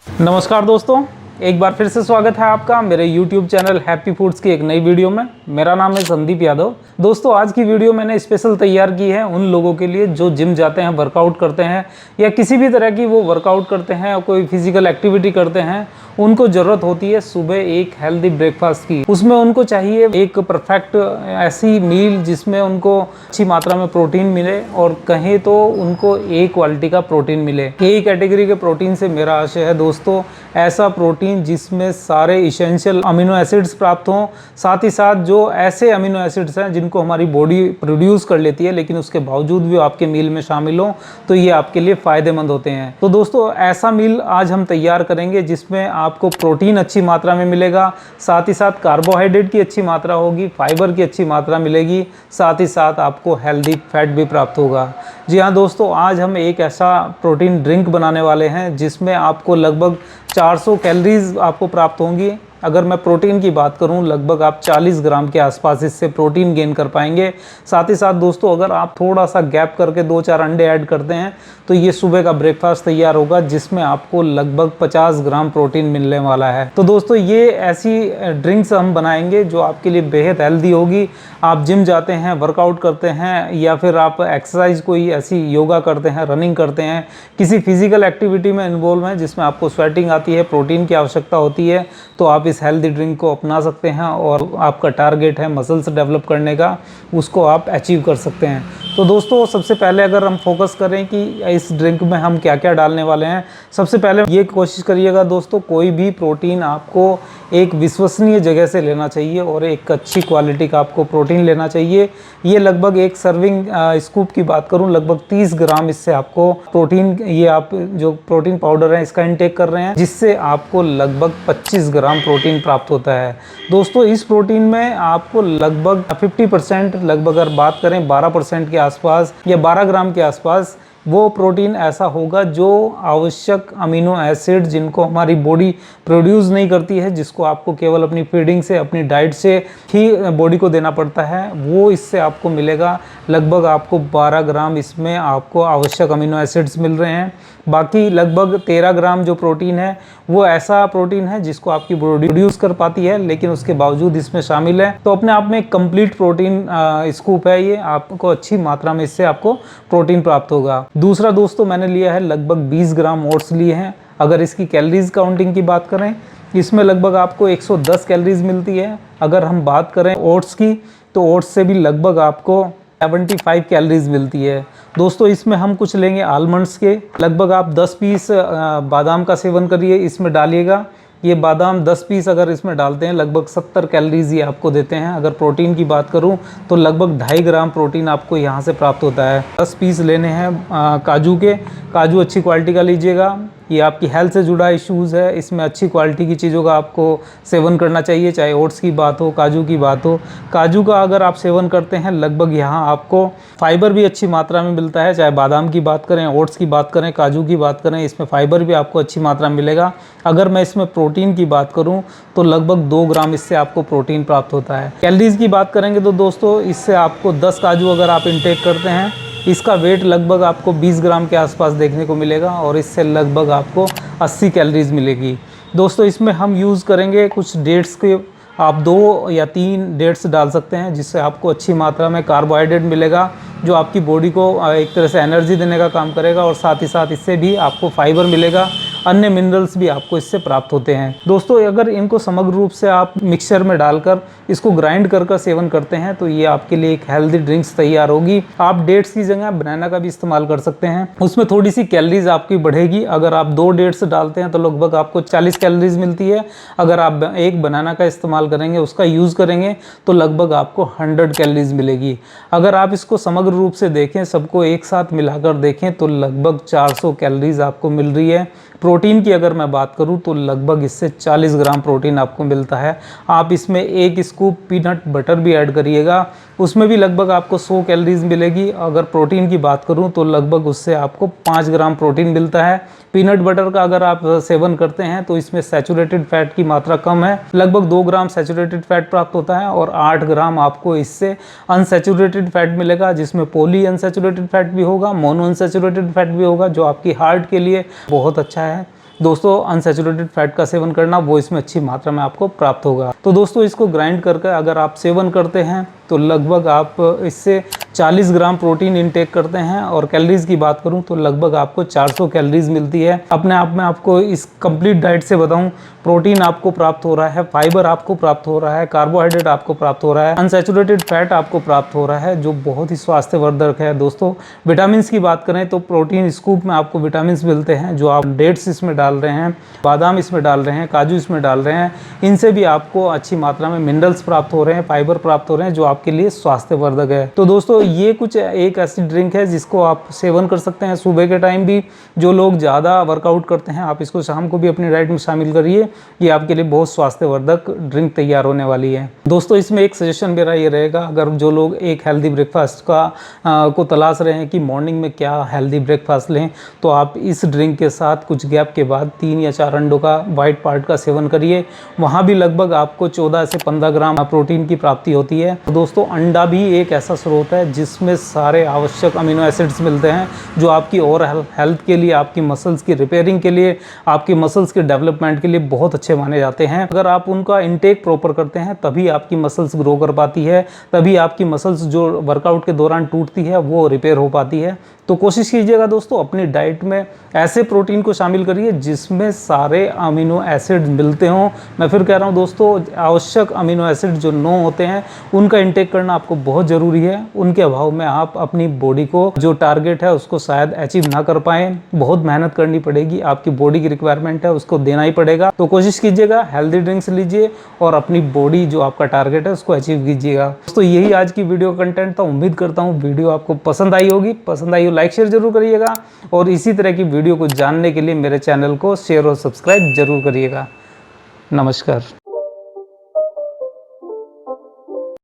नमस्कार दोस्तों, एक बार फिर से स्वागत है आपका मेरे YouTube चैनल हैप्पी फूड्स की एक नई वीडियो में। मेरा नाम है संदीप यादव। दोस्तों, आज की वीडियो मैंने स्पेशल तैयार की है उन लोगों के लिए जो जिम जाते हैं, वर्कआउट करते हैं या किसी भी तरह की वो वर्कआउट करते हैं और कोई फिजिकल एक्टिविटी करते हैं। उनको ज़रूरत होती है सुबह एक हेल्दी ब्रेकफास्ट की। उसमें उनको चाहिए एक परफेक्ट ऐसी मील जिसमें उनको अच्छी मात्रा में प्रोटीन मिले और कहें तो उनको ए क्वालिटी का प्रोटीन मिले। ए कैटेगरी के प्रोटीन से मेरा आशय है दोस्तों ऐसा प्रोटीन जिसमें सारे इसेंशियल अमीनो एसिड्स प्राप्त हों, साथ ही साथ जो ऐसे अमीनो एसिड्स हैं जिनको हमारी बॉडी प्रोड्यूस कर लेती है लेकिन उसके बावजूद भी आपके मील में शामिल हों तो ये आपके लिए फ़ायदेमंद होते हैं। तो दोस्तों, ऐसा मील आज हम तैयार करेंगे जिसमें आपको प्रोटीन अच्छी मात्रा में मिलेगा, साथ ही साथ कार्बोहाइड्रेट की अच्छी मात्रा होगी, फाइबर की अच्छी मात्रा मिलेगी, साथ ही साथ आपको हेल्दी फैट भी प्राप्त होगा। जी हाँ दोस्तों, आज हम एक ऐसा प्रोटीन ड्रिंक बनाने वाले हैं जिसमें आपको लगभग 400 कैलोरीज आपको प्राप्त होंगी। अगर मैं प्रोटीन की बात करूं, लगभग आप 40 ग्राम के आसपास इससे प्रोटीन गेन कर पाएंगे। साथ ही साथ दोस्तों, अगर आप थोड़ा सा गैप करके 2-4 अंडे ऐड करते हैं तो ये सुबह का ब्रेकफास्ट तैयार होगा जिसमें आपको लगभग 50 ग्राम प्रोटीन मिलने वाला है। तो दोस्तों, ये ऐसी ड्रिंक्स हम बनाएंगे जो आपके लिए बेहद हेल्दी होगी। आप जिम जाते हैं, वर्कआउट करते हैं या फिर आप एक्सरसाइज कोई ऐसी योगा करते हैं, रनिंग करते हैं, किसी फिजिकल एक्टिविटी में इन्वॉल्व हैं जिसमें आपको स्वेटिंग आती है, प्रोटीन की आवश्यकता होती है, तो आप इस हेल्दी ड्रिंक को अपना सकते हैं और आपका टारगेट है मसल्स डेवलप करने का, उसको आप अचीव कर सकते हैं। तो दोस्तों, सबसे पहले अगर हम फोकस करें कि इस ड्रिंक में हम क्या क्या डालने वाले हैं, सबसे पहले ये कोशिश करिएगा दोस्तों, कोई भी प्रोटीन आपको एक विश्वसनीय जगह से लेना चाहिए और एक अच्छी क्वालिटी का आपको प्रोटीन लेना चाहिए। ये लगभग एक सर्विंग स्कूप की बात करूं, लगभग 30 ग्राम इससे आपको प्रोटीन, ये आप जो प्रोटीन पाउडर है इसका इंटेक कर रहे हैं जिससे आपको लगभग 25 ग्राम प्रोटीन प्राप्त होता है। दोस्तों, इस प्रोटीन में आपको लगभग 50%, लगभग अगर बात करें 12% के आसपास या 12 ग्राम के आसपास वो प्रोटीन ऐसा होगा जो आवश्यक अमीनो एसिड जिनको हमारी बॉडी प्रोड्यूस नहीं करती है, जिसको आपको केवल अपनी फीडिंग से, अपनी डाइट से ही बॉडी को देना पड़ता है, वो इससे आपको मिलेगा। लगभग आपको 12 ग्राम इसमें आपको आवश्यक अमीनो एसिड्स मिल रहे हैं। बाकी लगभग 13 ग्राम जो प्रोटीन है वो ऐसा प्रोटीन है जिसको आपकी बॉडी प्रोड्यूस कर पाती है लेकिन उसके बावजूद इसमें शामिल है। तो अपने आप में एक कंप्लीट प्रोटीन स्कूप है ये, आपको अच्छी मात्रा में इससे आपको प्रोटीन प्राप्त होगा। दूसरा दोस्तों, मैंने लिया है लगभग 20 ग्राम ओट्स लिए हैं। अगर इसकी कैलोरीज काउंटिंग की बात करें, इसमें लगभग आपको 110 कैलोरीज मिलती है। अगर हम बात करें ओट्स की तो ओट्स से भी लगभग आपको 75 कैलोरीज मिलती है। दोस्तों, इसमें हम कुछ लेंगे आलमंड्स के, लगभग आप 10 पीस बादाम का सेवन करिए, इसमें डालिएगा। ये बादाम 10 पीस अगर इसमें डालते हैं लगभग 70 कैलोरीज ये आपको देते हैं। अगर प्रोटीन की बात करूं तो लगभग 2.5 ग्राम प्रोटीन आपको यहाँ से प्राप्त होता है। 10 पीस लेने हैं काजू के, काजू अच्छी क्वालिटी का लीजिएगा। ये आपकी हेल्थ से जुड़ा इश्यूज़ है, इसमें अच्छी क्वालिटी की चीज़ों का आपको सेवन करना चाहिए, चाहे ओट्स की बात हो, काजू की बात हो। काजू का अगर आप सेवन करते हैं लगभग यहाँ आपको फाइबर भी अच्छी मात्रा में मिलता है, चाहे बादाम की बात करें, ओट्स की बात करें, काजू की बात करें, इसमें फाइबर भी आपको अच्छी मात्रा में मिलेगा। अगर मैं इसमें प्रोटीन की बात करूँ तो लगभग 2 ग्राम इससे आपको प्रोटीन प्राप्त होता है। कैलोरीज की बात करेंगे तो दोस्तों, इससे आपको 10 काजू अगर आप इंटेक करते हैं, इसका वेट लगभग आपको 20 ग्राम के आसपास देखने को मिलेगा और इससे लगभग आपको 80 कैलोरीज मिलेगी। दोस्तों, इसमें हम यूज़ करेंगे कुछ डेट्स के, आप 2 या 3 डेट्स डाल सकते हैं जिससे आपको अच्छी मात्रा में कार्बोहाइड्रेट मिलेगा जो आपकी बॉडी को एक तरह से एनर्जी देने का काम करेगा और साथ ही साथ इससे भी आपको फाइबर मिलेगा, अन्य मिनरल्स भी आपको इससे प्राप्त होते हैं। दोस्तों, अगर इनको समग्र रूप से आप मिक्सचर में डालकर इसको ग्राइंड कर सेवन करते हैं तो ये आपके लिए एक हेल्दी ड्रिंक्स तैयार होगी। आप डेट्स की जगह बनाना का भी इस्तेमाल कर सकते हैं, उसमें थोड़ी सी कैलोरीज आपकी बढ़ेगी। अगर आप 2 डेट्स डालते हैं तो लगभग आपको 40 कैलोरीज मिलती है। अगर आप एक बनाना का इस्तेमाल करेंगे, उसका यूज़ करेंगे तो लगभग आपको 100 कैलोरीज मिलेगी। अगर आप इसको समग्र रूप से देखें, सबको एक साथ मिलाकर देखें तो लगभग 400 कैलोरीज आपको मिल रही है। प्रोटीन की अगर मैं बात करूं तो लगभग इससे 40 ग्राम प्रोटीन आपको मिलता है। आप इसमें 1 स्कूप पीनट बटर भी ऐड करिएगा, उसमें भी लगभग आपको 100 कैलोरीज मिलेगी। अगर प्रोटीन की बात करूं तो लगभग उससे आपको 5 ग्राम प्रोटीन मिलता है। पीनट बटर का अगर आप सेवन करते हैं तो इसमें सैचुरेटेड फैट की मात्रा कम है, लगभग 2 ग्राम सैचुरेटेड फैट प्राप्त होता है और 8 ग्राम आपको इससे अनसैचुरेटेड फैट मिलेगा, जिसमें पॉली अनसैचुरेटेड फैट भी होगा, मोनो अनसैचुरेटेड फैट भी होगा, जो आपकी हार्ट के लिए बहुत अच्छा है। दोस्तों अनसैचुरेटेड फैट का सेवन करना, वो इसमें अच्छी मात्रा में आपको प्राप्त होगा। तो दोस्तों इसको ग्राइंड करके अगर आप सेवन करते हैं तो लगभग आप इससे 40 ग्राम प्रोटीन इनटेक करते हैं, और कैलोरीज की बात करूं तो लगभग आपको 400 कैलोरीज मिलती है। अपने आप में आपको इस कंप्लीट डाइट से बताऊं, प्रोटीन आपको प्राप्त हो रहा है, फाइबर आपको प्राप्त हो रहा है, कार्बोहाइड्रेट आपको प्राप्त हो रहा है, अनसैचुरेटेड फैट आपको प्राप्त हो रहा है, जो बहुत ही स्वास्थ्यवर्धक है। दोस्तों विटामिन की बात करें तो प्रोटीन स्कूप में आपको विटामिन मिलते हैं, जो आप डेट्स इसमें डाल रहे हैं, बादाम इसमें डाल रहे हैं, काजू इसमें डाल रहे हैं, इनसे भी आपको अच्छी मात्रा में मिनरल्स प्राप्त हो रहे हैं, फाइबर प्राप्त हो रहे हैं, जो आपके लिए स्वास्थ्यवर्धक है। तो दोस्तों ये कुछ एक ऐसी ड्रिंक है जिसको आप सेवन कर सकते हैं सुबह के टाइम भी। जो लोग ज़्यादा वर्कआउट करते हैं, आप इसको शाम को भी अपनी डाइट में शामिल करिए। ये आपके लिए बहुत स्वास्थ्यवर्धक ड्रिंक तैयार होने वाली है। दोस्तों इसमें एक सजेशन मेरा ये रहेगा, अगर जो लोग एक हेल्दी ब्रेकफास्ट को तलाश रहे हैं कि मॉर्निंग में क्या हेल्दी ब्रेकफास्ट लें, तो आप इस ड्रिंक के साथ कुछ गैप के बाद 3 या 4 अंडों का वाइट पार्ट का सेवन करिए। वहाँ भी लगभग आपको 14 से 15 ग्राम प्रोटीन की प्राप्ति होती है। दोस्तों अंडा भी एक ऐसा स्रोत है जिसमें सारे आवश्यक अमीनो एसिड्स मिलते हैं, जो आपकी और हेल्थ के लिए, आपकी मसल्स की रिपेयरिंग के लिए, आपकी मसल्स के डेवलपमेंट के लिए बहुत अच्छे माने जाते हैं। अगर आप उनका इंटेक प्रॉपर करते हैं तभी आपकी मसल्स ग्रो कर पाती है, तभी आपकी मसल्स जो वर्कआउट के दौरान टूटती है वो रिपेयर हो पाती है। तो कोशिश कीजिएगा दोस्तों अपनी डाइट में ऐसे प्रोटीन को शामिल करिए जिसमें सारे अमीनो एसिड मिलते हों। मैं फिर कह रहा हूं दोस्तों, आवश्यक अमीनो एसिड जो 9 होते हैं उनका इंटेक करना आपको बहुत ज़रूरी है। उनके अभाव में आप अपनी बॉडी को जो टारगेट है उसको शायद अचीव ना कर पाएँ। बहुत मेहनत करनी पड़ेगी, आपकी बॉडी की रिक्वायरमेंट है उसको देना ही पड़ेगा। तो कोशिश कीजिएगा हेल्दी ड्रिंक्स लीजिए और अपनी बॉडी जो आपका टारगेट है उसको अचीव कीजिएगा। दोस्तों यही आज की वीडियो कंटेंट था। उम्मीद करता हूँ वीडियो आपको पसंद आई होगी। पसंद आई हो लाइक शेयर जरूर करिएगा, और इसी तरह की वीडियो को जानने के लिए मेरे चैनल को शेयर और सब्सक्राइब जरूर करिएगा। नमस्कार।